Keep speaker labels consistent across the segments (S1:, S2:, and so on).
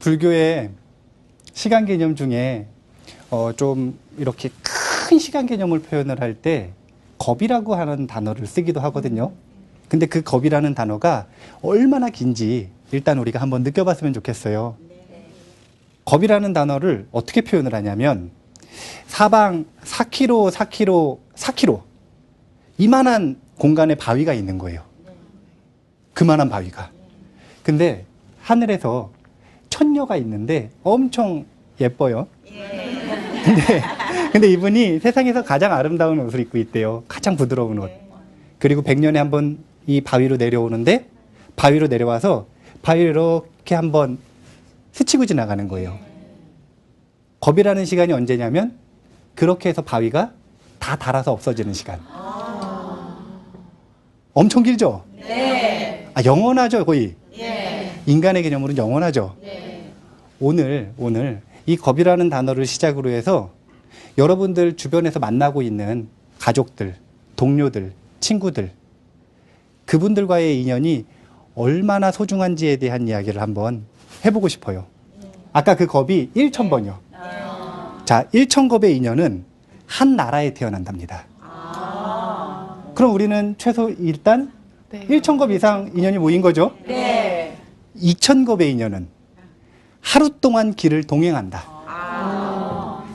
S1: 불교의 시간 개념 중에 좀 이렇게 큰 시간 개념을 표현을 할 때 겁이라고 하는 단어를 쓰기도 하거든요. 근데 그 겁이라는 단어가 얼마나 긴지 일단 우리가 한번 느껴봤으면 좋겠어요. 겁이라는 단어를 어떻게 표현을 하냐면 사방 4km 이만한 공간에 바위가 있는 거예요. 그만한 바위가. 근데 하늘에서 천녀가 있는데 엄청 예뻐요. 근데 이분이 세상에서 가장 아름다운 옷을 입고 있대요. 가장 부드러운 옷. 그리고 100년에 한 번 이 바위로 내려오는데 바위로 내려와서 바위를 이렇게 한번 스치고 지나가는 거예요. 겁이라는 시간이 언제냐면 그렇게 해서 바위가 다 닳아서 없어지는 시간. 엄청 길죠?
S2: 네.
S1: 영원하죠, 거의.
S2: 네.
S1: 인간의 개념으로는 영원하죠.
S2: 네.
S1: 오늘 이 겁이라는 단어를 시작으로 해서 여러분들 주변에서 만나고 있는 가족들, 동료들, 친구들, 그분들과의 인연이 얼마나 소중한지에 대한 이야기를 한번 해보고 싶어요. 아까 그 겁이 1000번이요. 자, 1000겁의 인연은 한 나라에 태어난답니다. 그럼 우리는 최소 일단 1000겁 이상 인연이 모인 거죠?
S2: 네.
S1: 2000겁의 인연은 하루 동안 길을 동행한다.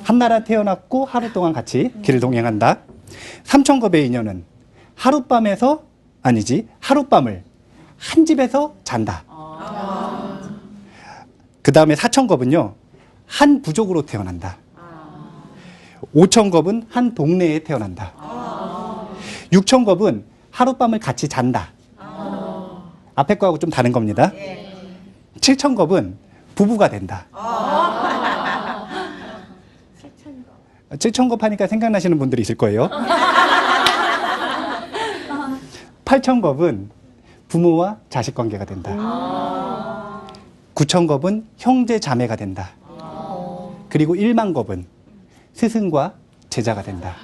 S1: 한 나라 태어났고 하루 동안 같이 길을 동행한다. 3000겁의 인연은 하룻밤을 한 집에서 잔다. 그 다음에 4000겁은요, 한 부족으로 태어난다. 5000겁은 한 동네에 태어난다. 6000겁은 하룻밤을 같이 잔다. 앞에 거하고 좀 다른 겁니다. 7000겁은 부부가 된다. 7000겁 하니까 생각나시는 분들이 있을 거예요. 8000겁은 부모와 자식 관계가 된다. 9000겁은 형제 자매가 된다. 그리고 1만겁은 스승과 제자가 된다.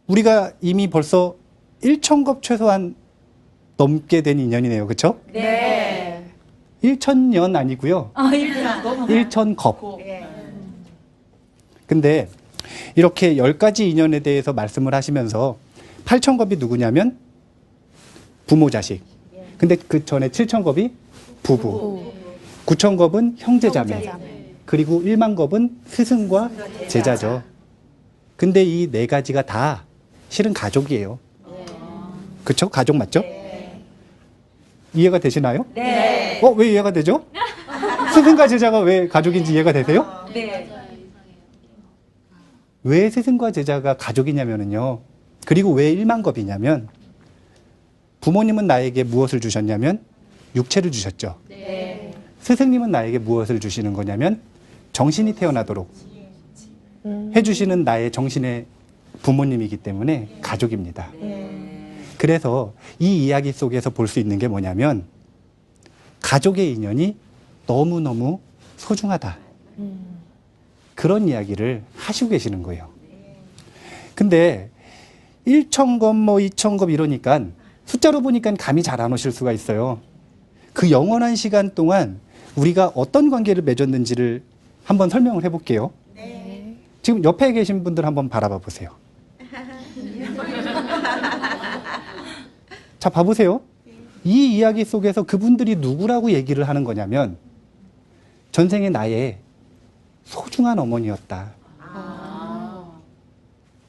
S1: 우리가 이미 벌써 1000겁 최소한 넘게 된 인연이네요. 그렇죠?
S2: 네.
S1: 1000년 아니고요. 1000겁. 근데 이렇게 10가지 인연에 대해서 말씀을 하시면서 8000겁이 누구냐면 부모 자식. 근데 그 전에 7000겁이 부부. 9000겁은 형제자매. 그리고 1만겁은 스승과 제자죠. 근데 이 네 가지가 다 실은 가족이에요. 그렇죠? 가족 맞죠? 이해가 되시나요?
S2: 네.
S1: 왜 이해가 되죠? 스승과 제자가 왜 가족인지 이해가 되세요?
S2: 네.
S1: 왜 스승과 제자가 가족이냐면요. 그리고 왜 1만겁이냐면 부모님은 나에게 무엇을 주셨냐면 육체를 주셨죠.
S2: 네.
S1: 스승님은 나에게 무엇을 주시는 거냐면 정신이 태어나도록 해주시는 나의 정신의 부모님이기 때문에 가족입니다. 그래서 이 이야기 속에서 볼 수 있는 게 뭐냐면 가족의 인연이 너무너무 소중하다. 그런 이야기를 하시고 계시는 거예요. 근데 1000겁, 2000겁 이러니까 숫자로 보니까 감이 잘 안 오실 수가 있어요. 그 영원한 시간 동안 우리가 어떤 관계를 맺었는지를 한번 설명을 해볼게요. 지금 옆에 계신 분들 한번 바라봐 보세요. 자, 봐보세요. 이 이야기 속에서 그분들이 누구라고 얘기를 하는 거냐면 전생에 나의 소중한 어머니였다.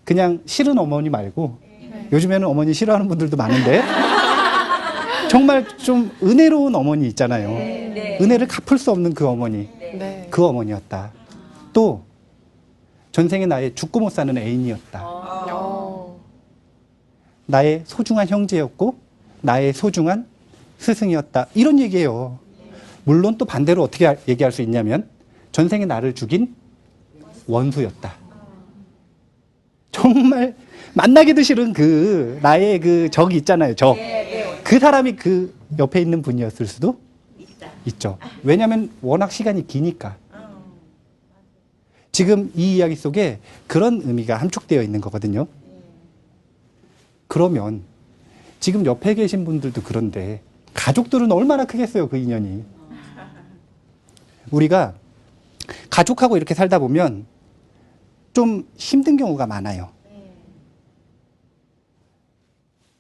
S1: 그냥 싫은 어머니 말고 요즘에는 어머니 싫어하는 분들도 많은데 정말 좀 은혜로운 어머니 있잖아요. 은혜를 갚을 수 없는 그 어머니. 그 어머니였다. 또 전생에 나의 죽고 못 사는 애인이었다. 나의 소중한 형제였고 나의 소중한 스승이었다. 이런 얘기예요. 물론 또 반대로 어떻게 얘기할 수 있냐면 전생에 나를 죽인 원수였다. 정말 만나기도 싫은 그 나의 그 적이 있잖아요. 적. 그 사람이 그 옆에 있는 분이었을 수도 있죠. 왜냐하면 워낙 시간이 기니까. 지금 이 이야기 속에 그런 의미가 함축되어 있는 거거든요. 그러면 지금 옆에 계신 분들도 그런데 가족들은 얼마나 크겠어요, 그 인연이. 우리가 가족하고 이렇게 살다 보면 좀 힘든 경우가 많아요.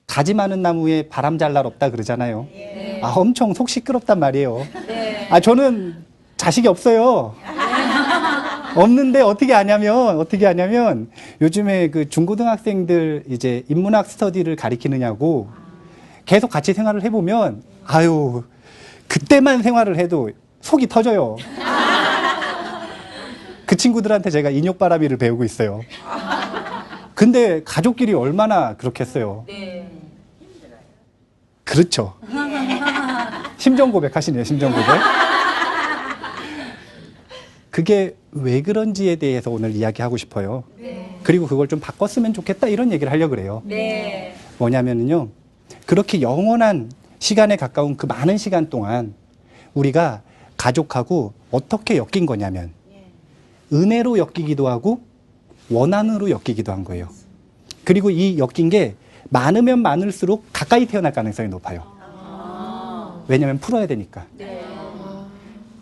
S1: 가지 많은 나무에 바람 잘 날 없다 그러잖아요. 아, 엄청 속 시끄럽단 말이에요. 아, 저는 자식이 없어요. 없는데 어떻게 하냐면 요즘에 그 중고등학생들 이제 인문학 스터디를 가리키느냐고 계속 같이 생활을 해보면 아유, 그때만 생활을 해도 속이 터져요. 그 친구들한테 제가 인욕바라비를 배우고 있어요. 근데 가족끼리 얼마나 그렇겠어요. 그렇죠. 심정 고백 하시네요, 심정 고백. 그게 왜 그런지에 대해서 오늘 이야기하고 싶어요. 그리고 그걸 좀 바꿨으면 좋겠다 이런 얘기를 하려고 그래요. 뭐냐면요. 그렇게 영원한 시간에 가까운 그 많은 시간 동안 우리가 가족하고 어떻게 엮인 거냐면 은혜로 엮이기도 하고 원한으로 엮이기도 한 거예요. 그리고 이 엮인 게 많으면 많을수록 가까이 태어날 가능성이 높아요. 왜냐하면 풀어야 되니까.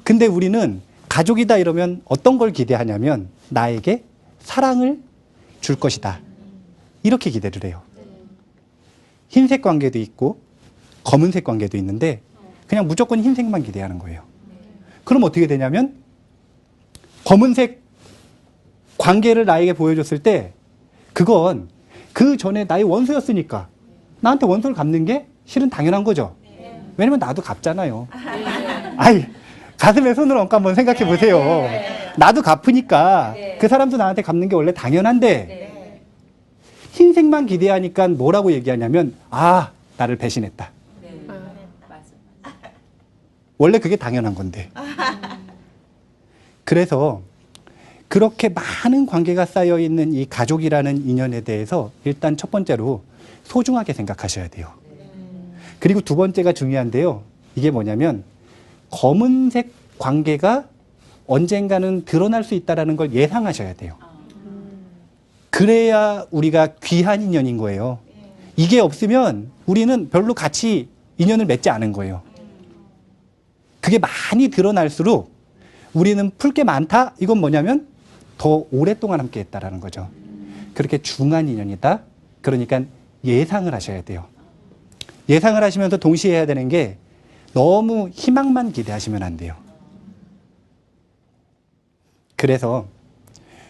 S1: 근데 우리는 가족이다 이러면 어떤 걸 기대하냐면 나에게 사랑을 줄 것이다. 이렇게 기대를 해요. 흰색 관계도 있고 검은색 관계도 있는데 그냥 무조건 흰색만 기대하는 거예요. 그럼 어떻게 되냐면 검은색 관계를 나에게 보여줬을 때 그건 그 전에 나의 원수였으니까 나한테 원수를 갚는 게 실은 당연한 거죠. 왜냐면 나도 갚잖아요. 아이, 가슴에 손을 얹고 한번 생각해 보세요. 나도 갚으니까 그 사람도 나한테 갚는 게 원래 당연한데 흰색만 기대하니까 뭐라고 얘기하냐면 아, 나를 배신했다. 원래 그게 당연한 건데. 그래서 그렇게 많은 관계가 쌓여 있는 이 가족이라는 인연에 대해서 일단 첫 번째로 소중하게 생각하셔야 돼요. 그리고 두 번째가 중요한데요. 이게 뭐냐면 검은색 관계가 언젠가는 드러날 수 있다는 걸 예상하셔야 돼요. 그래야 우리가 귀한 인연인 거예요. 이게 없으면 우리는 별로 같이 인연을 맺지 않은 거예요. 그게 많이 드러날수록 우리는 풀 게 많다? 이건 뭐냐면 더 오랫동안 함께 했다라는 거죠. 그렇게 중한 인연이다? 그러니까 예상을 하셔야 돼요. 예상을 하시면서 동시에 해야 되는 게 너무 희망만 기대하시면 안 돼요. 그래서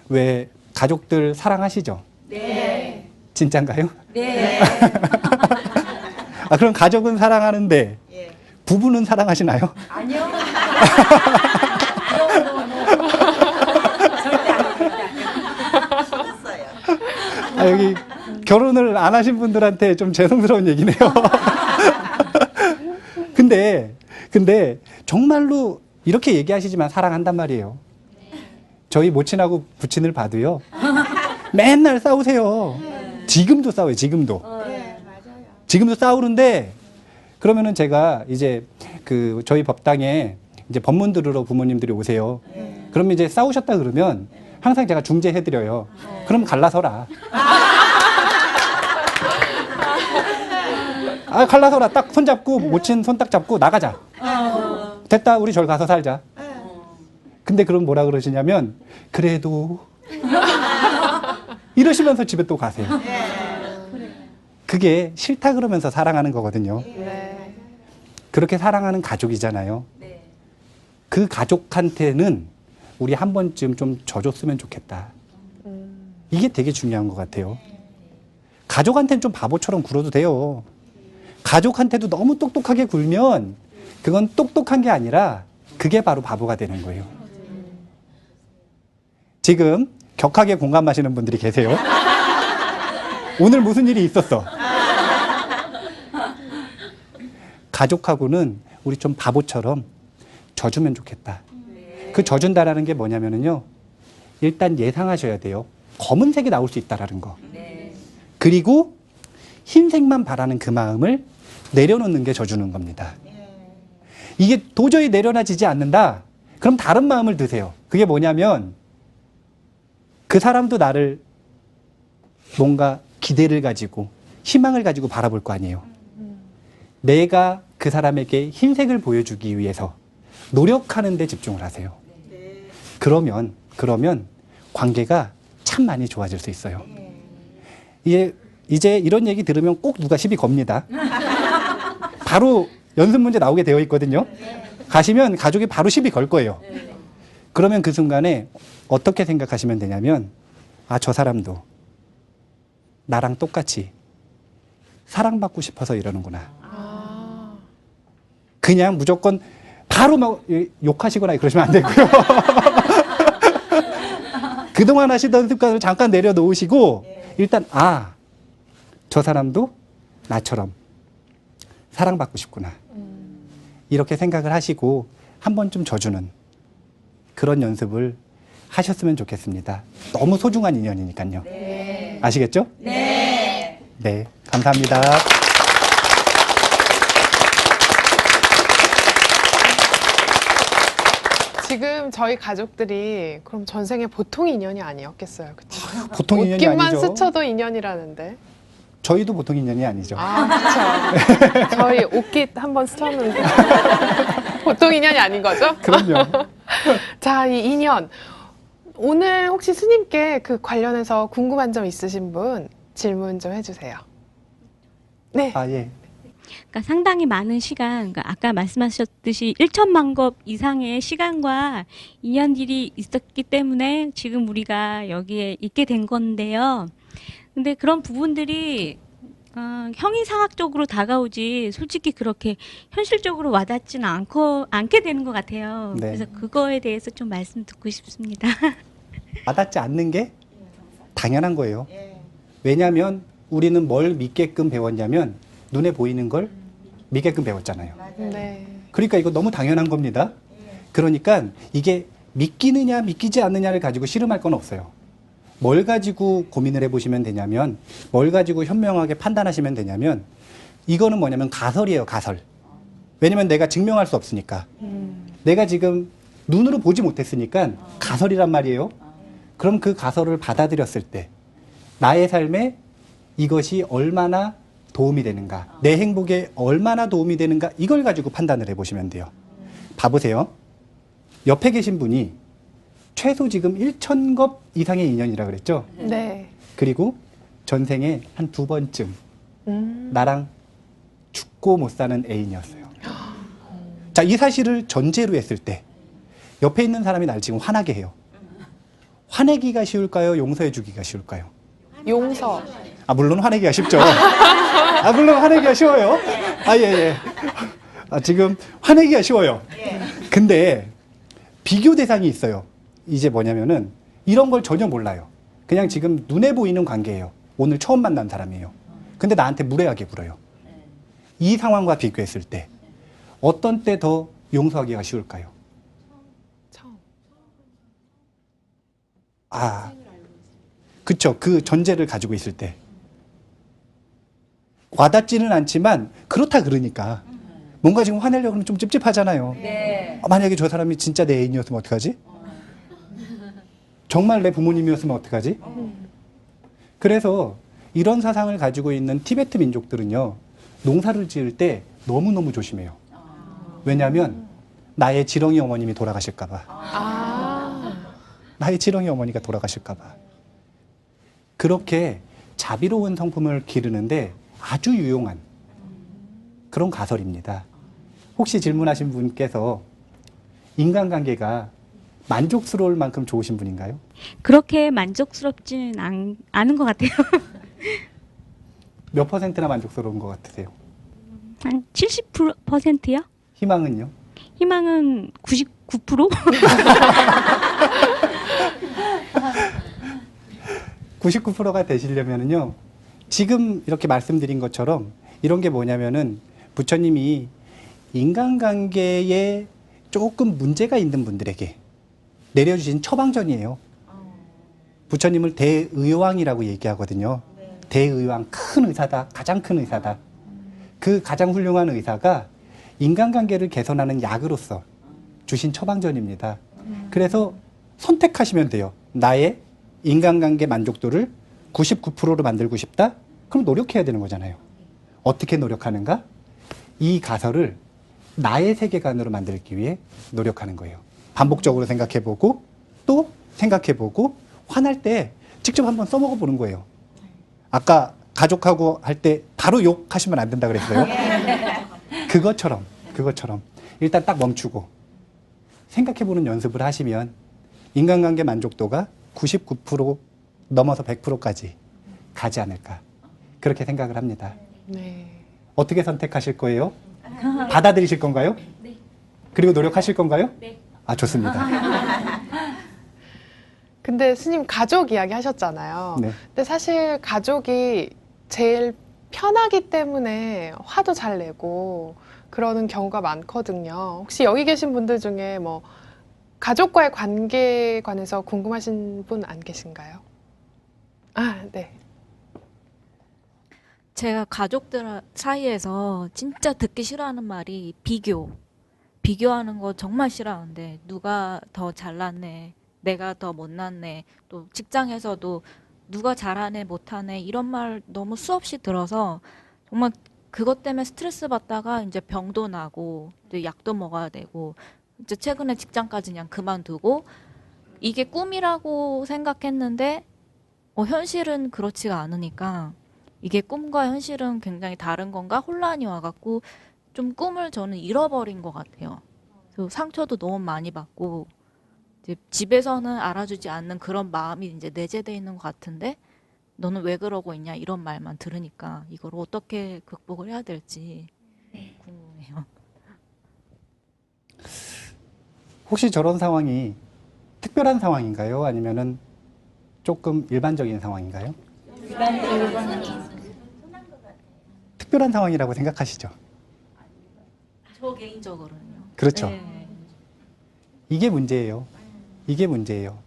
S1: 왜 가족들 사랑하시죠?
S2: 네.
S1: 진짠가요?
S2: 네.
S1: 아, 그럼 가족은 사랑하는데 부부는 사랑하시나요?
S2: 아니요.
S1: 아, 여기 결혼을 안 하신 분들한테 좀 죄송스러운 얘기네요. 근데 정말로 이렇게 얘기하시지만 사랑한단 말이에요. 저희 모친하고 부친을 봐도요. 맨날 싸우세요. 지금도 싸워요, 지금도. 지금도 싸우는데 그러면은 제가 이제 그 저희 법당에 이제 법문 들으러 부모님들이 오세요. 그럼 이제 싸우셨다 그러면 항상 제가 중재해드려요. 그럼 갈라서라. 아, 갈라서라. 딱 손잡고 모친 손 딱 잡고 나가자. 됐다. 우리 절 가서 살자. 근데 그럼 뭐라 그러시냐면 그래도 이러시면서 집에 또 가세요. 그게 싫다 그러면서 사랑하는 거거든요. 그렇게 사랑하는 가족이잖아요. 그 가족한테는 우리 한 번쯤 좀 져줬으면 좋겠다. 이게 되게 중요한 것 같아요. 가족한테는 좀 바보처럼 굴어도 돼요. 가족한테도 너무 똑똑하게 굴면 그건 똑똑한 게 아니라 그게 바로 바보가 되는 거예요. 지금 격하게 공감하시는 분들이 계세요. 오늘 무슨 일이 있었어? 가족하고는 우리 좀 바보처럼 져주면 좋겠다. 그 져준다라는 게 뭐냐면요. 일단 예상하셔야 돼요. 검은색이 나올 수 있다라는 거. 그리고 흰색만 바라는 그 마음을 내려놓는 게 져주는 겁니다. 이게 도저히 내려놔지지 않는다? 그럼 다른 마음을 드세요. 그게 뭐냐면 그 사람도 나를 뭔가 기대를 가지고 희망을 가지고 바라볼 거 아니에요. 내가 그 사람에게 흰색을 보여주기 위해서 노력하는 데 집중을 하세요. 그러면 관계가 참 많이 좋아질 수 있어요. 이제 이런 얘기 들으면 꼭 누가 시비 겁니다. 바로 연습 문제 나오게 되어 있거든요. 가시면 가족이 바로 시비 걸 거예요. 그러면 그 순간에 어떻게 생각하시면 되냐면, 아, 저 사람도 나랑 똑같이 사랑받고 싶어서 이러는구나. 그냥 무조건 바로 막 욕하시거나 그러시면 안 되고요. 그동안 하시던 습관을 잠깐 내려놓으시고 일단 아, 저 사람도 나처럼 사랑받고 싶구나. 이렇게 생각을 하시고 한 번쯤 져주는 그런 연습을 하셨으면 좋겠습니다. 너무 소중한 인연이니까요.
S2: 네.
S1: 아시겠죠?
S2: 네.
S1: 네, 감사합니다.
S3: 지금 저희 가족들이 그럼 전생에 보통 인연이 아니었겠어요, 그렇죠?
S1: 보통 인연이
S3: 옷깃만
S1: 아니죠.
S3: 스쳐도 인연이라는데.
S1: 저희도 보통 인연이 아니죠.
S3: 아, 그렇죠. 저희 옷깃 한번 스쳤는데 보통 인연이 아닌 거죠?
S1: 그럼요.
S3: 자, 이 인연. 오늘 혹시 스님께 그 관련해서 궁금한 점 있으신 분 질문 좀 해주세요. 네.
S1: 아, 예.
S4: 그러니까 상당히 많은 시간, 그러니까 아까 말씀하셨듯이 1천만 급 이상의 시간과 인연들이 있었기 때문에 지금 우리가 여기에 있게 된 건데요. 근데 그런 부분들이 형이상학적으로 다가오지 솔직히 그렇게 현실적으로 와닿지는 않게 되는 것 같아요.
S1: 네.
S4: 그래서 그거에 대해서 좀 말씀 듣고 싶습니다.
S1: 와닿지 않는 게 당연한 거예요. 왜냐하면 우리는 뭘 믿게끔 배웠냐면 눈에 보이는 걸 믿게끔 배웠잖아요.
S3: 네.
S1: 그러니까 이거 너무 당연한 겁니다. 그러니까 이게 믿기느냐 믿기지 않느냐를 가지고 씨름할 건 없어요. 뭘 가지고 고민을 해보시면 되냐면, 뭘 가지고 현명하게 판단하시면 되냐면, 이거는 뭐냐면 가설이에요, 가설. 왜냐면 내가 증명할 수 없으니까. 내가 지금 눈으로 보지 못했으니까 가설이란 말이에요. 그럼 그 가설을 받아들였을 때 나의 삶에 이것이 얼마나 도움이 되는가, 내 행복에 얼마나 도움이 되는가, 이걸 가지고 판단을 해보시면 돼요. 봐보세요. 옆에 계신 분이 최소 지금 1,000겁 이상의 인연이라 그랬죠?
S3: 네.
S1: 그리고 전생에 한 2번쯤 나랑 죽고 못 사는 애인이었어요. 자, 이 사실을 전제로 했을 때 옆에 있는 사람이 날 지금 화나게 해요. 화내기가 쉬울까요? 용서해 주기가 쉬울까요?
S3: 용서.
S1: 아, 물론 화내기가 쉽죠. 아, 물론 화내기가 쉬워요. 아, 예, 예. 아, 지금 화내기가 쉬워요. 근데 비교 대상이 있어요. 이제 뭐냐면은 이런 걸 전혀 몰라요. 그냥 지금 눈에 보이는 관계예요. 오늘 처음 만난 사람이에요. 근데 나한테 무례하게 굴어요. 이 상황과 비교했을 때 어떤 때 더 용서하기가 쉬울까요?
S3: 처음.
S1: 아, 그쵸. 그 전제를 가지고 있을 때. 와닿지는 않지만 그렇다 그러니까 뭔가 지금 화내려고 하면 좀 찝찝하잖아요.
S2: 네.
S1: 만약에 저 사람이 진짜 내 애인이었으면 어떡하지? 정말 내 부모님이었으면 어떡하지? 그래서 이런 사상을 가지고 있는 티베트 민족들은요, 농사를 지을 때 너무너무 조심해요. 왜냐하면 나의 지렁이 어머님이 돌아가실까봐. 나의 지렁이 어머니가 돌아가실까봐. 그렇게 자비로운 성품을 기르는데 아주 유용한 그런 가설입니다. 혹시 질문하신 분께서 인간관계가 만족스러울 만큼 좋으신 분인가요?
S4: 그렇게 만족스럽지는 않은 것 같아요.
S1: 몇 퍼센트나 만족스러운 것 같으세요?
S4: 한 70%요?
S1: 희망은요?
S4: 희망은 99%?
S1: 99%가 되시려면요, 지금 이렇게 말씀드린 것처럼 이런 게 뭐냐면은 부처님이 인간관계에 조금 문제가 있는 분들에게 내려주신 처방전이에요. 부처님을 대의왕이라고 얘기하거든요. 대의왕, 큰 의사다, 가장 큰 의사다. 그 가장 훌륭한 의사가 인간관계를 개선하는 약으로서 주신 처방전입니다. 그래서 선택하시면 돼요. 나의 인간관계 만족도를 99%로 만들고 싶다? 그럼 노력해야 되는 거잖아요. 어떻게 노력하는가? 이 가설을 나의 세계관으로 만들기 위해 노력하는 거예요. 반복적으로 생각해보고 또 생각해보고 화날 때 직접 한번 써먹어 보는 거예요. 아까 가족하고 할 때 바로 욕하시면 안 된다 그랬어요. 그것처럼 일단 딱 멈추고 생각해보는 연습을 하시면 인간관계 만족도가 99% 넘어서 100%까지 가지 않을까 그렇게 생각을 합니다.
S3: 네.
S1: 어떻게 선택하실 거예요? 받아들이실 건가요?
S4: 네.
S1: 그리고 노력하실 건가요?
S4: 네.
S1: 아, 좋습니다.
S3: 근데 스님 가족 이야기 하셨잖아요.
S1: 네.
S3: 근데 사실 가족이 제일 편하기 때문에 화도 잘 내고 그러는 경우가 많거든요. 혹시 여기 계신 분들 중에 뭐 가족과의 관계에 관해서 궁금하신 분 안 계신가요? 아, 네.
S5: 제가 가족들 사이에서 진짜 듣기 싫어하는 말이 비교하는 거 정말 싫어하는데 누가 더 잘났네, 내가 더 못났네, 또 직장에서도 누가 잘하네 못하네 이런 말 너무 수없이 들어서 정말 그것 때문에 스트레스 받다가 이제 병도 나고 이제 약도 먹어야 되고 이제 최근에 직장까지 그냥 그만두고 이게 꿈이라고 생각했는데 현실은 그렇지가 않으니까 이게 꿈과 현실은 굉장히 다른 건가 혼란이 와갖고 좀 꿈을 저는 잃어버린 것 같아요. 그래서 상처도 너무 많이 받고 이제 집에서는 알아주지 않는 그런 마음이 이제 내재돼 있는 것 같은데 너는 왜 그러고 있냐 이런 말만 들으니까 이걸 어떻게 극복을 해야 될지 궁금해요.
S1: 혹시 저런 상황이 특별한 상황인가요? 아니면은 조금 일반적인 상황인가요? 특별한 상황이라고 생각하시죠?
S5: 저 개인적으로는요.
S1: 그렇죠.
S5: 네.
S1: 이게 문제예요. 이게 문제예요.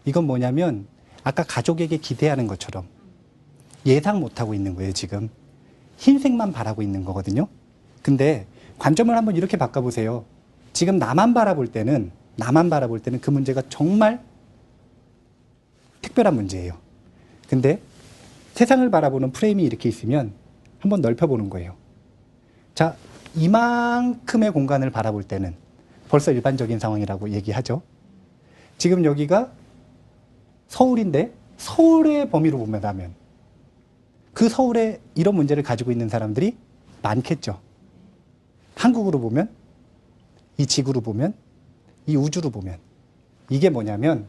S1: 이건 뭐냐면 아까 가족에게 기대하는 것처럼 예상 못하고 있는 거예요, 지금. 흰색만 바라고 있는 거거든요. 근데 관점을 한번 이렇게 바꿔보세요. 지금 나만 바라볼 때는 그 문제가 정말 특별한 문제예요. 근데 세상을 바라보는 프레임이 이렇게 있으면 한번 넓혀보는 거예요. 자, 이만큼의 공간을 바라볼 때는 벌써 일반적인 상황이라고 얘기하죠. 지금 여기가 서울인데 서울의 범위로 보면 그 서울에 이런 문제를 가지고 있는 사람들이 많겠죠. 한국으로 보면, 이 지구로 보면, 이 우주로 보면 이게 뭐냐면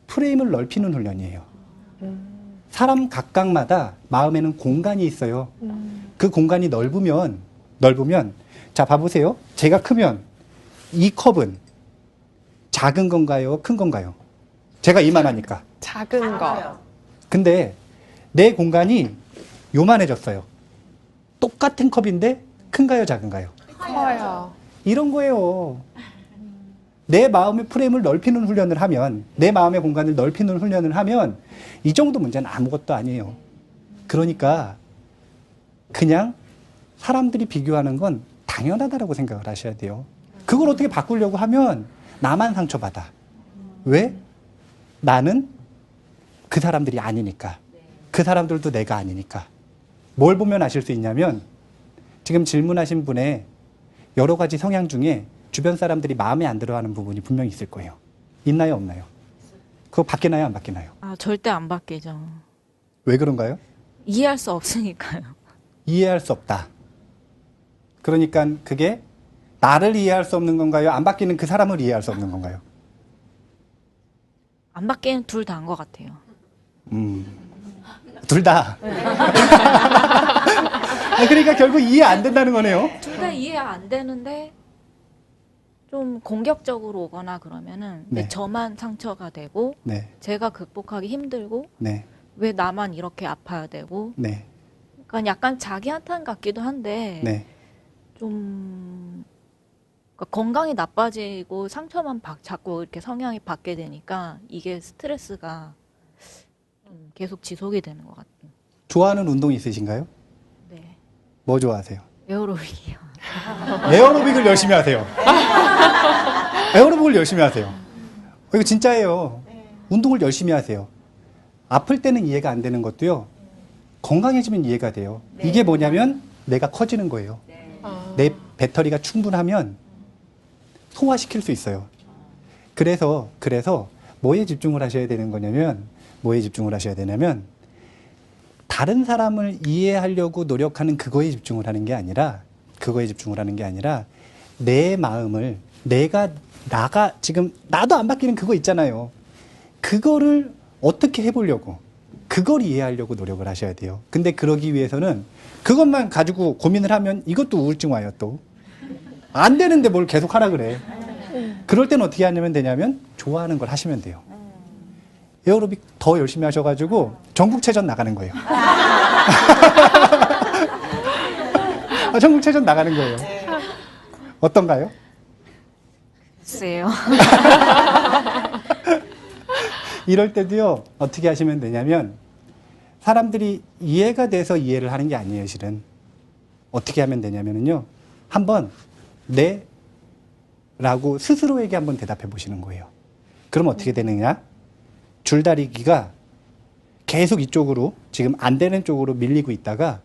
S1: 프레임을 넓히는 훈련이에요. 사람 각각마다 마음에는 공간이 있어요. 그 공간이 넓으면 자, 봐보세요. 제가 크면 이 컵은 작은 건가요? 큰 건가요? 제가 이만하니까.
S3: 작은 거.
S1: 근데 내 공간이 요만해졌어요. 똑같은 컵인데 큰가요? 작은가요?
S3: 커요.
S1: 이런 거예요. 내 마음의 프레임을 넓히는 훈련을 하면, 내 마음의 공간을 넓히는 훈련을 하면 이 정도 문제는 아무것도 아니에요. 그러니까 그냥 사람들이 비교하는 건 당연하다라고 생각을 하셔야 돼요. 그걸 어떻게 바꾸려고 하면 나만 상처받아. 왜? 나는 그 사람들이 아니니까. 그 사람들도 내가 아니니까. 뭘 보면 아실 수 있냐면 지금 질문하신 분의 여러 가지 성향 중에 주변 사람들이 마음에 안 들어하는 부분이 분명히 있을 거예요. 있나요, 없나요? 그거 바뀌나요, 안 바뀌나요?
S5: 절대 안 바뀌죠.
S1: 왜 그런가요?
S5: 이해할 수 없으니까요.
S1: 이해할 수 없다. 그러니까 그게 나를 이해할 수 없는 건가요? 안 바뀌는 그 사람을 이해할 수 없는 건가요?
S5: 안 바뀌는 둘 다인 것 같아요.
S1: 둘 다. 그러니까 결국 이해 안 된다는 거네요.
S5: 둘 다 이해 안 되는데 좀 공격적으로 오거나 그러면은
S1: 네.
S5: 저만 상처가 되고
S1: 네,
S5: 제가 극복하기 힘들고
S1: 네,
S5: 왜 나만 이렇게 아파야 되고
S1: 네,
S5: 그러니까 약간 자기 한탄 같기도 한데
S1: 네.
S5: 좀 그러니까 건강이 나빠지고 상처만 자꾸 이렇게 성향이 받게 되니까 이게 스트레스가 좀 계속 지속이 되는 것 같아요.
S1: 좋아하는 운동 있으신가요?
S5: 네.
S1: 뭐 좋아하세요?
S5: 에어로빅이요.
S1: 에어로빅을 열심히 하세요. 에어로빅을 열심히 하세요. 이거 진짜예요. 운동을 열심히 하세요. 아플 때는 이해가 안 되는 것도요. 건강해지면 이해가 돼요. 이게 뭐냐면 내가 커지는 거예요.
S3: 아.
S1: 내 배터리가 충분하면 소화시킬 수 있어요. 그래서 뭐에 집중을 하셔야 되는 거냐면, 다른 사람을 이해하려고 노력하는 그거에 집중을 하는 게 아니라, 내 마음을, 나가 지금 나도 안 바뀌는 그거 있잖아요. 그거를 어떻게 해보려고, 그걸 이해하려고 노력을 하셔야 돼요. 근데 그러기 위해서는 그것만 가지고 고민을 하면 이것도 우울증 와요. 또 안 되는데 뭘 계속 하라 그래. 그럴 때는 어떻게 하면 되냐면 좋아하는 걸 하시면 돼요. 에어로빅 더 열심히 하셔가지고 전국체전 나가는 거예요. 전국체전 나가는 거예요. 어떤가요?
S5: 글쎄요.
S1: 이럴 때도요, 어떻게 하시면 되냐면, 사람들이 이해가 돼서 이해를 하는 게 아니에요, 실은. 어떻게 하면 되냐면요, 한번, 네, 라고 스스로에게 한번 대답해 보시는 거예요. 그럼 어떻게 되느냐? 줄다리기가 계속 이쪽으로, 지금 안 되는 쪽으로 밀리고 있다가,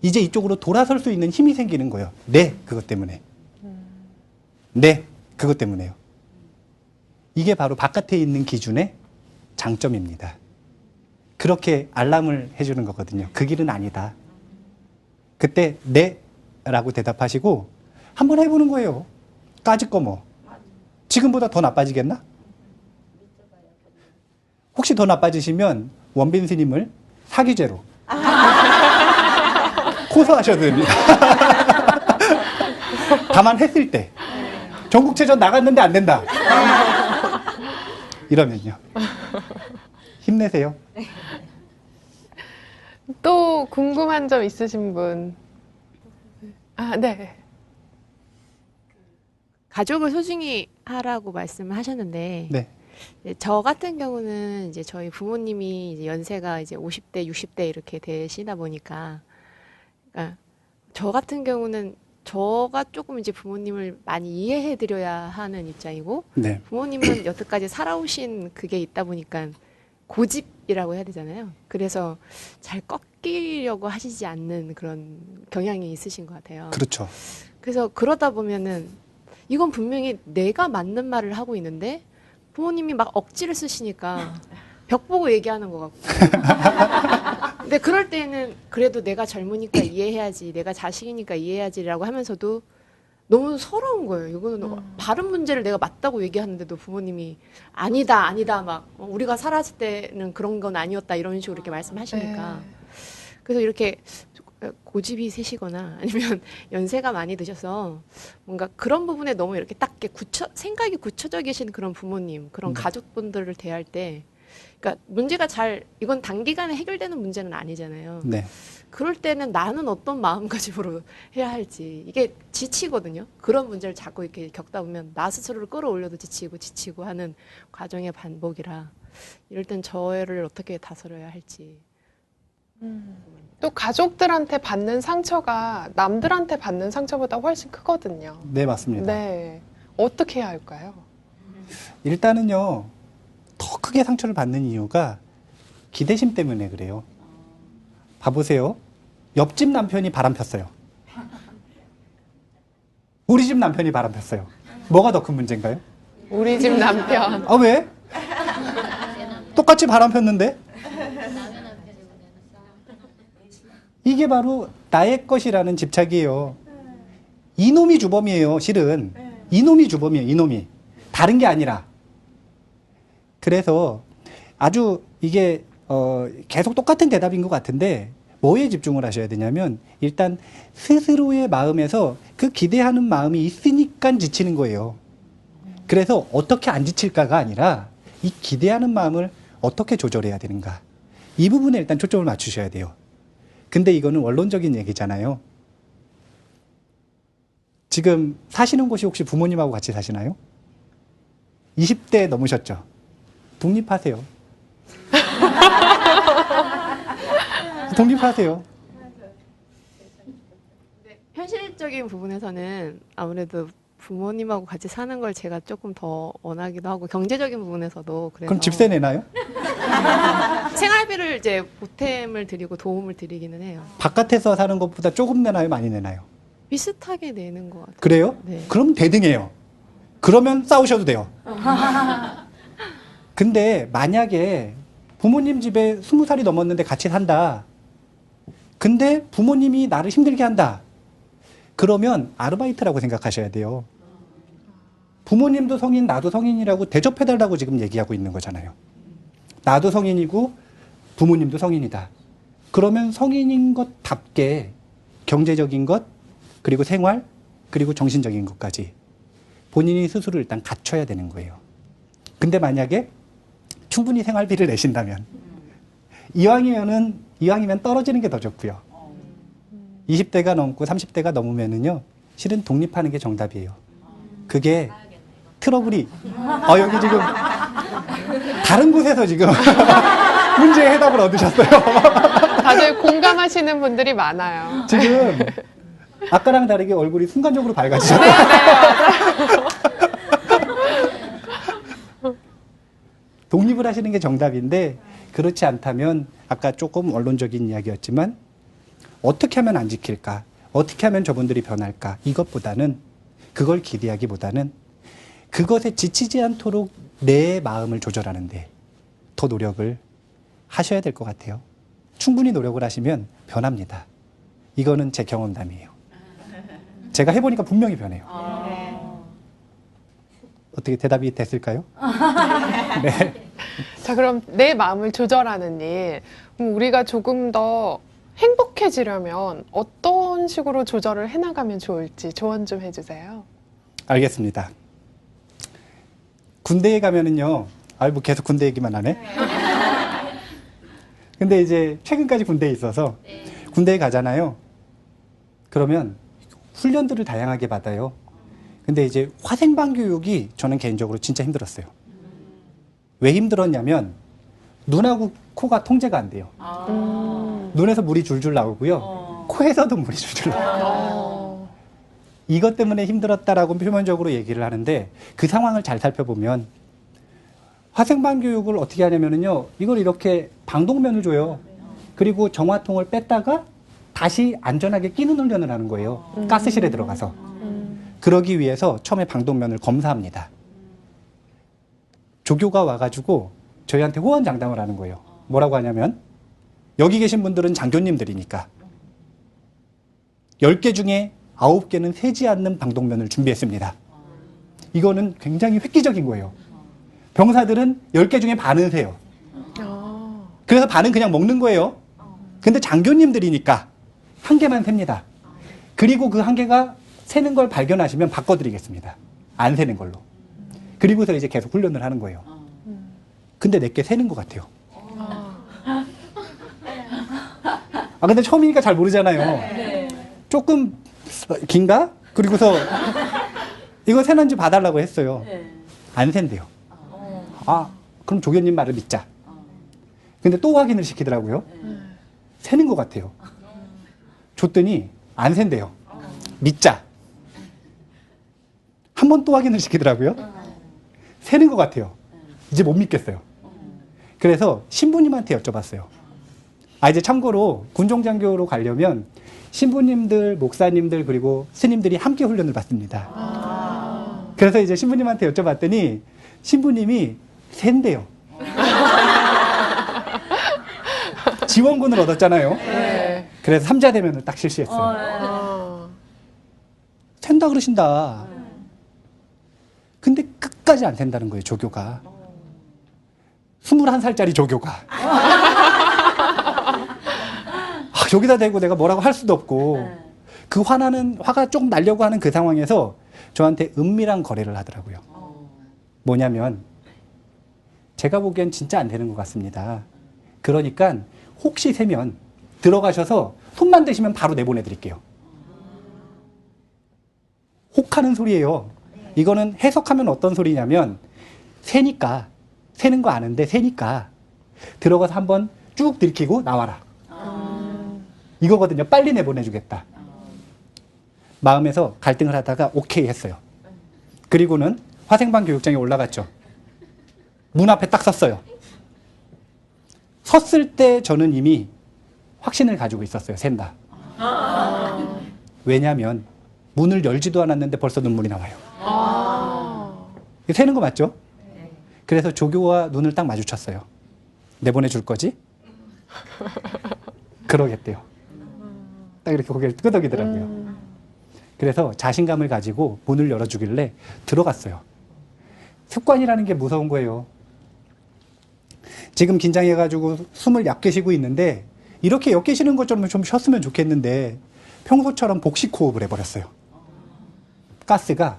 S1: 이제 이쪽으로 돌아설 수 있는 힘이 생기는 거예요. 네, 그것 때문에. 네, 그것 때문에요. 이게 바로 바깥에 있는 기준의 장점입니다. 그렇게 알람을 해주는 거거든요. 그 길은 아니다. 그때 네 라고 대답하시고 한번 해보는 거예요. 까짓 거 뭐. 지금보다 더 나빠지겠나? 혹시 더 나빠지시면 원빈 스님을 사기죄로 고소하셔도 됩니다. 다만 했을 때 전국체전 나갔는데 안 된다. 이러면요. 힘내세요.
S3: 또 궁금한 점 있으신 분? 아, 네.
S2: 가족을 소중히 하라고 말씀을 하셨는데,
S1: 네.
S2: 저 같은 경우는 이제 저희 부모님이 이제 연세가 이제 50대, 60대 이렇게 되시다 보니까, 그러니까 저 같은 경우는 저가 조금 이제 부모님을 많이 이해해 드려야 하는 입장이고,
S1: 네.
S2: 부모님은 여태까지 살아오신 그게 있다 보니까 고집이라고 해야 되잖아요. 그래서 잘 꺾이려고 하시지 않는 그런 경향이 있으신 것 같아요.
S1: 그렇죠.
S2: 그래서 그러다 보면은 이건 분명히 내가 맞는 말을 하고 있는데 부모님이 막 억지를 쓰시니까 벽 보고 얘기하는 것 같고. 근데 그럴 때는 그래도 내가 젊으니까 이해해야지, 내가 자식이니까 이해해야지라고 하면서도 너무 서러운 거예요. 이거는 바른 문제를 내가 맞다고 얘기하는데도 부모님이 아니다, 아니다, 막 우리가 살았을 때는 그런 건 아니었다 이런 식으로 이렇게 말씀하시니까.
S3: 네.
S2: 그래서 이렇게 고집이 세시거나 아니면 연세가 많이 드셔서 뭔가 그런 부분에 너무 이렇게 딱 이렇게 생각이 굳혀져 계신 그런 부모님, 그런 가족분들을 대할 때, 그러니까 문제가 이건 단기간에 해결되는 문제는 아니잖아요.
S1: 네.
S2: 그럴 때는 나는 어떤 마음가짐으로 해야 할지 이게 지치거든요. 그런 문제를 자꾸 이렇게 겪다 보면 나 스스로를 끌어올려도 지치고 하는 과정의 반복이라 이럴 땐 저를 어떻게 다스려야 할지.
S3: 또 가족들한테 받는 상처가 남들한테 받는 상처보다 훨씬 크거든요.
S1: 네, 맞습니다.
S3: 네. 어떻게 해야 할까요?
S1: 일단은요, 더 크게 상처를 받는 이유가 기대심 때문에 그래요. 봐보세요. 옆집 남편이 바람 폈어요. 우리 집 남편이 바람 폈어요. 뭐가 더 큰 문제인가요?
S3: 우리 집 남편.
S1: 아, 왜? 똑같이 바람 폈는데? 이게 바로 나의 것이라는 집착이에요. 이놈이 주범이에요, 실은. 이놈이 주범이에요, 이놈이. 다른 게 아니라. 그래서 아주 이게 계속 똑같은 대답인 것 같은데 뭐에 집중을 하셔야 되냐면 일단 스스로의 마음에서 그 기대하는 마음이 있으니까 지치는 거예요. 그래서 어떻게 안 지칠까가 아니라 이 기대하는 마음을 어떻게 조절해야 되는가. 이 부분에 일단 초점을 맞추셔야 돼요. 근데 이거는 원론적인 얘기잖아요. 지금 사시는 곳이 혹시 부모님하고 같이 사시나요? 20대 넘으셨죠? 독립하세요. 독립하세요.
S2: 현실적인 부분에서는 아무래도 부모님하고 같이 사는 걸 제가 조금 더 원하기도 하고 경제적인 부분에서도 그래서
S1: 그럼 집세 내나요?
S2: 생활비를 이제 보탬을 드리고 도움을 드리기는 해요.
S1: 바깥에서 사는 것보다 조금 내나요? 많이 내나요?
S2: 비슷하게 내는 것 같아요.
S1: 그래요?
S2: 네.
S1: 그럼 대등해요. 그러면 싸우셔도 돼요. 근데 만약에 부모님 집에 20살이 넘었는데 같이 산다. 근데 부모님이 나를 힘들게 한다. 그러면 아르바이트라고 생각하셔야 돼요. 부모님도 성인, 나도 성인이라고 대접해달라고 지금 얘기하고 있는 거잖아요. 나도 성인이고 부모님도 성인이다. 그러면 성인인 것답게 경제적인 것, 그리고 생활, 그리고 정신적인 것까지 본인이 스스로 일단 갖춰야 되는 거예요. 근데 만약에 충분히 생활비를 내신다면 이왕이면 떨어지는 게 더 좋고요. 20대가 넘고 30대가 넘으면은요, 실은 독립하는 게 정답이에요. 그게 트러블이, 여기 지금 다른 곳에서 지금 문제의 해답을 얻으셨어요.
S3: 다들 공감하시는 분들이 많아요.
S1: 지금 아까랑 다르게 얼굴이 순간적으로 밝아지셨어요. 독립을 하시는 게 정답인데, 그렇지 않다면 아까 조금 원론적인 이야기였지만 어떻게 하면 안 지킬까? 어떻게 하면 저분들이 변할까? 이것보다는, 그걸 기대하기보다는 그것에 지치지 않도록 내 마음을 조절하는데 더 노력을 하셔야 될 것 같아요. 충분히 노력을 하시면 변합니다. 이거는 제 경험담이에요. 제가 해보니까 분명히 변해요. 어떻게 대답이 됐을까요? 네.
S3: 자, 그럼 내 마음을 조절하는 일. 그럼 우리가 조금 더 행복해지려면 어떤 식으로 조절을 해나가면 좋을지 조언 좀 해주세요.
S1: 알겠습니다. 군대에 가면은요, 뭐 계속 군대 얘기만 하네. 근데 이제 최근까지 군대에 있어서 군대에 가잖아요. 그러면 훈련들을 다양하게 받아요. 근데 이제 화생방 교육이 저는 개인적으로 진짜 힘들었어요. 왜 힘들었냐면 눈하고 코가 통제가 안 돼요. 눈에서 물이 줄줄 나오고요. 코에서도 물이 줄줄 나와요. 이것 때문에 힘들었다라고 표면적으로 얘기를 하는데, 그 상황을 잘 살펴보면 화생방 교육을 어떻게 하냐면요, 이걸 이렇게 방독면을 줘요. 그리고 정화통을 뺐다가 다시 안전하게 끼는 훈련을 하는 거예요. 가스실에 들어가서. 그러기 위해서 처음에 방독면을 검사합니다. 조교가 와가지고 저희한테 호언장담을 하는 거예요. 뭐라고 하냐면, 여기 계신 분들은 장교님들이니까 10개 중에 9개는 새지 않는 방독면을 준비했습니다. 이거는 굉장히 획기적인 거예요. 병사들은 10개 중에 반은 새요. 그래서 반은 그냥 먹는 거예요. 근데 장교님들이니까 1개만 셉니다. 그리고 그 1개가 새는 걸 발견하시면 바꿔드리겠습니다. 안 새는 걸로. 그리고서 이제 계속 훈련을 하는 거예요. 근데 내게 새는 것 같아요. 근데 처음이니까 잘 모르잖아요. 조금 긴가? 그리고서 이거 새는지 봐달라고 했어요. 안 샌대요. 그럼 조교님 말을 믿자. 근데 또 확인을 시키더라고요. 새는 것 같아요. 줬더니 안 샌대요. 믿자. 한 번 또 확인을 시키더라고요. 새는 것 같아요. 이제 못 믿겠어요. 그래서 신부님한테 여쭤봤어요. 이제 참고로 군종장교로 가려면 신부님들, 목사님들, 그리고 스님들이 함께 훈련을 받습니다. 그래서 이제 신부님한테 여쭤봤더니 신부님이 샌대요. 지원군을 얻었잖아요. 그래서 3자 대면을 딱 실시했어요. 샌다 그러신다. 근데 끝까지 안 샌다는 거예요, 조교가. 21살짜리 조교가. 여기다 대고 내가 뭐라고 할 수도 없고, 그 화가 조금 나려고 하는 그 상황에서 저한테 은밀한 거래를 하더라고요. 뭐냐면, 제가 보기엔 진짜 안 되는 것 같습니다. 그러니까 혹시 세면 들어가셔서 손만 대시면 바로 내보내드릴게요. 혹하는 소리예요. 이거는 해석하면 어떤 소리냐면, 새니까, 새는 거 아는데 새니까 들어가서 한번 쭉 들키고 나와라. 이거거든요. 빨리 내보내주겠다. 마음에서 갈등을 하다가 오케이 했어요. 그리고는 화생방 교육장에 올라갔죠. 문 앞에 딱 섰어요. 섰을 때 저는 이미 확신을 가지고 있었어요. 샌다. 왜냐하면 문을 열지도 않았는데 벌써 눈물이 나와요. 이거 새는 거 맞죠? 그래서 조교와 눈을 딱 마주쳤어요. 내보내줄 거지? 그러겠대요. 딱 이렇게 고개를 끄덕이더라고요. 그래서 자신감을 가지고 문을 열어주길래 들어갔어요. 습관이라는 게 무서운 거예요. 지금 긴장해가지고 숨을 얕게 쉬고 있는데 이렇게 얕게 쉬는 것처럼 좀 쉬었으면 좋겠는데 평소처럼 복식 호흡을 해버렸어요. 가스가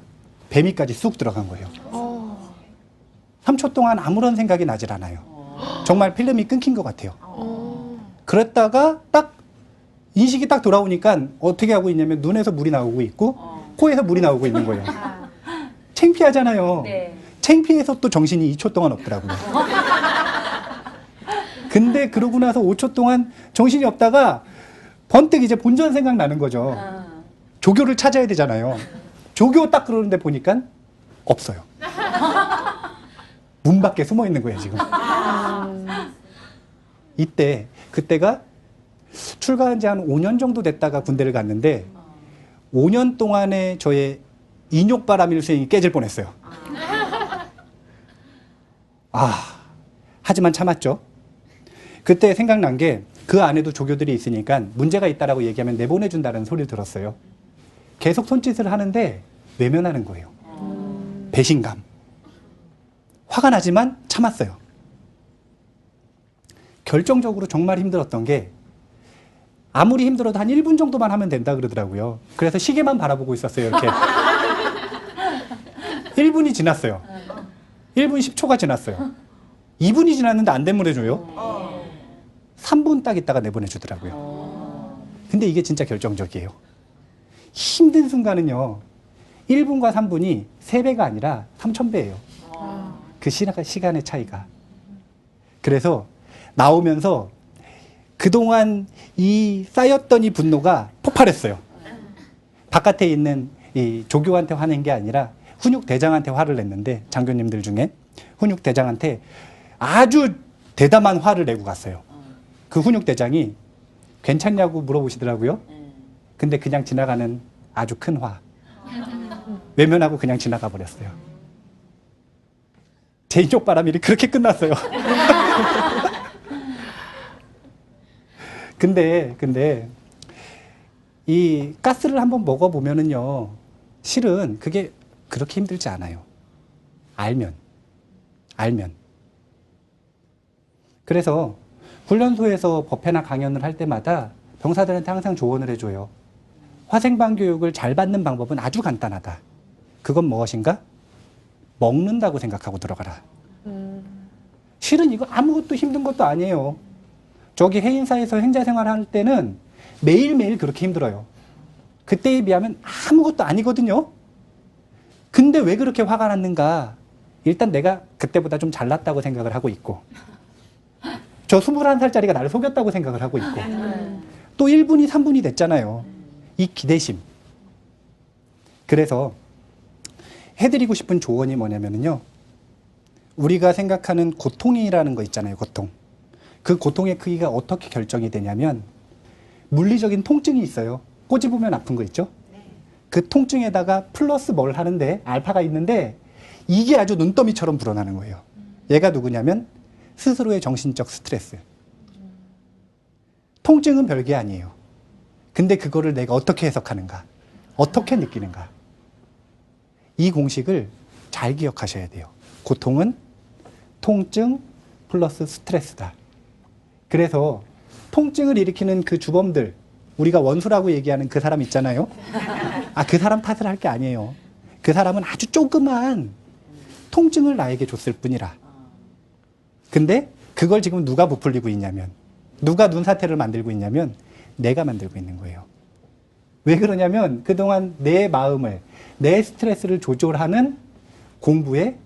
S1: 배미까지 쑥 들어간 거예요. 3초 동안 아무런 생각이 나질 않아요. 정말 필름이 끊긴 것 같아요. 그랬다가 딱 인식이 딱 돌아오니까 어떻게 하고 있냐면 눈에서 물이 나오고 있고 코에서 물이 나오고 있는 거예요. 창피하잖아요. 창피해서 또 정신이 2초 동안 없더라고요. 근데 그러고 나서 5초 동안 정신이 없다가 번뜩 이제 본전 생각나는 거죠. 조교를 찾아야 되잖아요. 조교 딱 그러는데 보니까 없어요. 문 밖에 숨어 있는 거예요, 지금. 그때가 출가한 지 한 5년 정도 됐다가 군대를 갔는데 5년 동안의 저의 인욕바람 일수행이 깨질 뻔했어요. 하지만 참았죠. 그때 생각난 게 그 안에도 조교들이 있으니까 문제가 있다라고 얘기하면 내보내준다는 소리를 들었어요. 계속 손짓을 하는데 외면하는 거예요. 배신감. 화가 나지만 참았어요. 결정적으로 정말 힘들었던 게 아무리 힘들어도 한 1분 정도만 하면 된다 그러더라고요. 그래서 시계만 바라보고 있었어요, 이렇게. 1분이 지났어요. 1분 10초가 지났어요. 2분이 지났는데 안 내보내줘요. 3분 딱 있다가 내보내주더라고요. 근데 이게 진짜 결정적이에요. 힘든 순간은요, 1분과 3분이 3배가 아니라 3000배예요. 그 시간의 차이가. 그래서 나오면서 그동안 이 쌓였던 이 분노가 폭발했어요. 바깥에 있는 이 조교한테 화낸 게 아니라 훈육대장한테 화를 냈는데, 장교님들 중에 훈육대장한테 아주 대담한 화를 내고 갔어요. 그 훈육대장이 괜찮냐고 물어보시더라고요. 근데 그냥 지나가는 아주 큰 화. 외면하고 그냥 지나가 버렸어요. 제 인욕 바람일이 그렇게 끝났어요. 근데 이 가스를 한번 먹어보면은요, 실은 그게 그렇게 힘들지 않아요. 알면. 그래서 훈련소에서 법회나 강연을 할 때마다 병사들한테 항상 조언을 해줘요. 화생방 교육을 잘 받는 방법은 아주 간단하다. 그건 무엇인가? 먹는다고 생각하고 들어가라. 실은 이거 아무것도 힘든 것도 아니에요. 저기 해인사에서 행자생활 할 때는 매일매일 그렇게 힘들어요. 그때에 비하면 아무것도 아니거든요. 근데 왜 그렇게 화가 났는가? 일단 내가 그때보다 좀 잘났다고 생각을 하고 있고, 저 21살짜리가 나를 속였다고 생각을 하고 있고, 또 1분이 3분이 됐잖아요. 이 기대심. 그래서 해드리고 싶은 조언이 뭐냐면요, 우리가 생각하는 고통이라는 거 있잖아요, 고통. 그 고통의 크기가 어떻게 결정이 되냐면, 물리적인 통증이 있어요. 꼬집으면 아픈 거 있죠? 그 통증에다가 플러스 뭘 하는데, 알파가 있는데, 이게 아주 눈더미처럼 불어나는 거예요. 얘가 누구냐면 스스로의 정신적 스트레스. 통증은 별게 아니에요. 근데 그거를 내가 어떻게 해석하는가, 어떻게 느끼는가. 이 공식을 잘 기억하셔야 돼요. 고통은 통증 플러스 스트레스다. 그래서 통증을 일으키는 그 주범들, 우리가 원수라고 얘기하는 그 사람 있잖아요. 그 사람 탓을 할 게 아니에요. 그 사람은 아주 조그만 통증을 나에게 줬을 뿐이라. 근데 그걸 지금 누가 부풀리고 있냐면, 누가 눈사태를 만들고 있냐면 내가 만들고 있는 거예요. 왜 그러냐면 그동안 내 마음을, 내 스트레스를 조절하는 공부에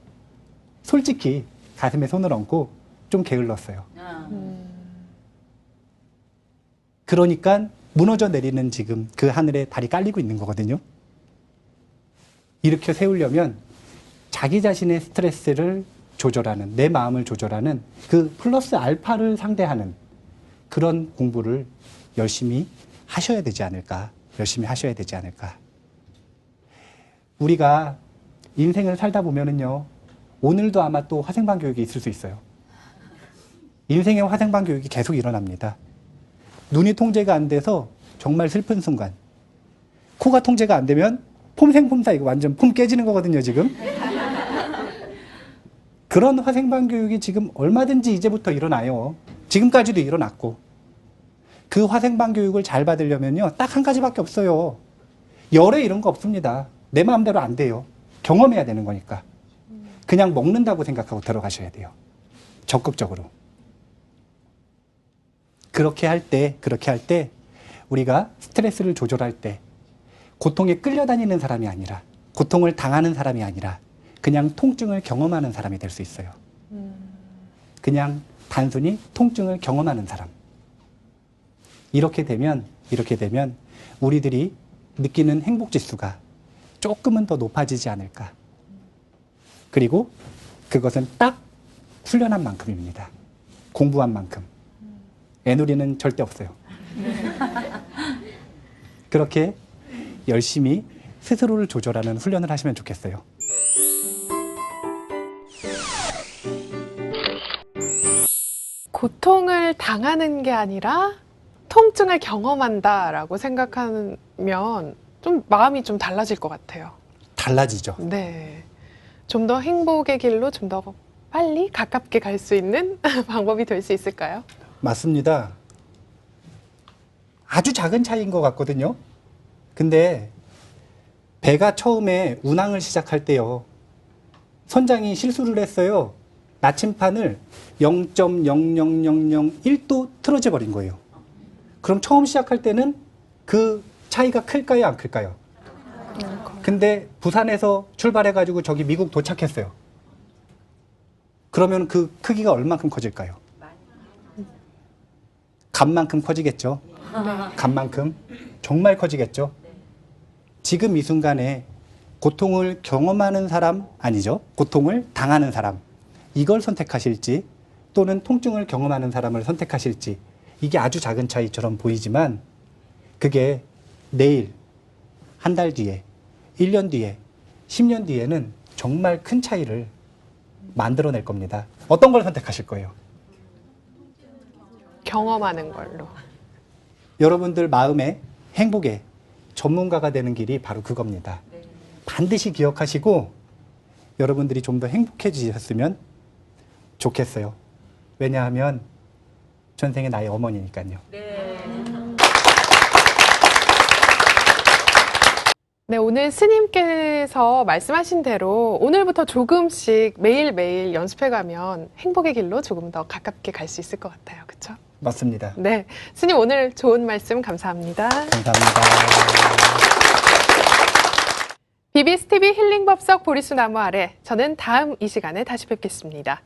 S1: 솔직히 가슴에 손을 얹고 좀 게을렀어요. 그러니까 무너져 내리는 지금 그 하늘에 달이 깔리고 있는 거거든요. 이렇게 세우려면 자기 자신의 스트레스를 조절하는, 내 마음을 조절하는 그 플러스 알파를 상대하는 그런 공부를 열심히 하셔야 되지 않을까. 우리가 인생을 살다 보면은요, 오늘도 아마 또 화생방 교육이 있을 수 있어요. 인생의 화생방 교육이 계속 일어납니다. 눈이 통제가 안 돼서 정말 슬픈 순간, 코가 통제가 안 되면 폼생폼사 이거 완전 폼 깨지는 거거든요, 지금. 그런 화생방 교육이 지금 얼마든지 이제부터 일어나요. 지금까지도 일어났고. 그 화생방 교육을 잘 받으려면요, 딱 한 가지밖에 없어요. 열애 이런 거 없습니다. 내 마음대로 안 돼요. 경험해야 되는 거니까. 그냥 먹는다고 생각하고 들어가셔야 돼요. 적극적으로. 그렇게 할 때, 우리가 스트레스를 조절할 때, 고통에 끌려다니는 사람이 아니라, 고통을 당하는 사람이 아니라, 그냥 통증을 경험하는 사람이 될 수 있어요. 그냥 단순히 통증을 경험하는 사람. 이렇게 되면 우리들이 느끼는 행복 지수가 조금은 더 높아지지 않을까. 그리고 그것은 딱 훈련한 만큼입니다. 공부한 만큼. 애누리는 절대 없어요. 그렇게 열심히 스스로를 조절하는 훈련을 하시면 좋겠어요.
S3: 고통을 당하는 게 아니라 통증을 경험한다라고 생각하면 좀 마음이 좀 달라질 것 같아요.
S1: 달라지죠.
S3: 네. 좀 더 행복의 길로 좀 더 빨리 가깝게 갈 수 있는 방법이 될 수 있을까요?
S1: 맞습니다. 아주 작은 차이인 것 같거든요. 근데 배가 처음에 운항을 시작할 때요, 선장이 실수를 했어요. 나침판을 0.00001도 틀어져 버린 거예요. 그럼 처음 시작할 때는 그 차이가 클까요, 안 클까요? 근데 부산에서 출발해가지고 저기 미국 도착했어요. 그러면 그 크기가 얼만큼 커질까요? 간만큼 커지겠죠. 간만큼 정말 커지겠죠. 지금 이 순간에 고통을 경험하는 사람 아니죠. 고통을 당하는 사람. 이걸 선택하실지 또는 통증을 경험하는 사람을 선택하실지, 이게 아주 작은 차이처럼 보이지만 그게 내일, 한 달 뒤에, 1년 뒤에, 10년 뒤에는 정말 큰 차이를 만들어낼 겁니다. 어떤 걸 선택하실 거예요?
S3: 경험하는 걸로.
S1: 여러분들 마음의 행복의 전문가가 되는 길이 바로 그겁니다. 반드시 기억하시고 여러분들이 좀 더 행복해지셨으면 좋겠어요. 왜냐하면 전생에 나의 어머니니까요.
S3: 네, 오늘 스님께서 말씀하신 대로 오늘부터 조금씩 매일매일 연습해가면 행복의 길로 조금 더 가깝게 갈 수 있을 것 같아요. 그렇죠?
S1: 맞습니다.
S3: 네, 스님 오늘 좋은 말씀 감사합니다.
S1: 감사합니다.
S3: BBS TV 힐링법석 보리수 나무 아래, 저는 다음 이 시간에 다시 뵙겠습니다.